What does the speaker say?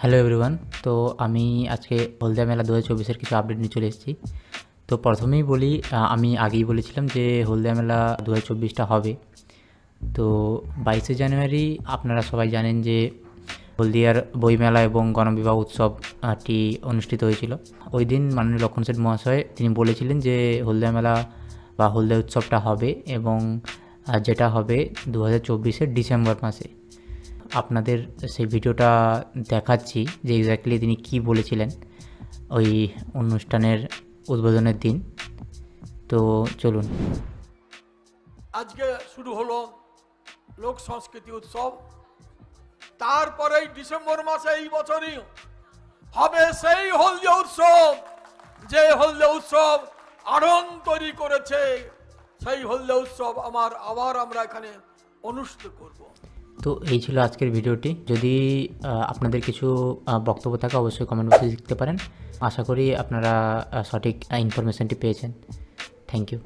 Hello everyone. তো আমি আজকে হলদিয়া মেলা 2024-এর কিছু আপডেট নিয়ে চলে এসেছি। তো প্রথমেই বলি, আমি আগেই বলেছিলাম যে হলদিয়া মেলা 2024টা হবে। তো 22শে জানুয়ারি আপনারা সবাই জানেন যে হলদিয়ার বইমেলা এবং গণবিবাহ উৎসবটি অনুষ্ঠিত হয়েছিল। ওই দিন মাননীয় লক্ষণ সেঠ মহাশয় তিনি বলেছিলেন যে হলদিয়া মেলা বা হলদিয়া উৎসবটা হবে এবং যেটা হবে 2024-এর ডিসেম্বর মাসে। আপনাদের সেই ভিডিওটা দেখাচ্ছি যে এক্স্যাক্টলি তিনি কী বলেছিলেন ওই অনুষ্ঠানের উদ্বোধনের দিন। তো চলুন। আজকে শুরু হলো লোক সংস্কৃতি উৎসব, তারপরেই ডিসেম্বর মাসে এই বছরই হবে সেই হলদিয়া উৎসব, যে হলদিয়া উৎসব আড়ং তৈরি করেছে। সেই হলদিয়া উৎসব আবার আমরা এখানে অনুষ্ঠিত করব। তো এই ছিল আজকের ভিডিওটি। যদি আপনাদের কিছু বক্তব্য থাকে অবশ্যই কমেন্ট বক্সে লিখতে পারেন। আশা করি আপনারা সঠিক ইনফরমেশনটি পেয়েছেন। Thank you.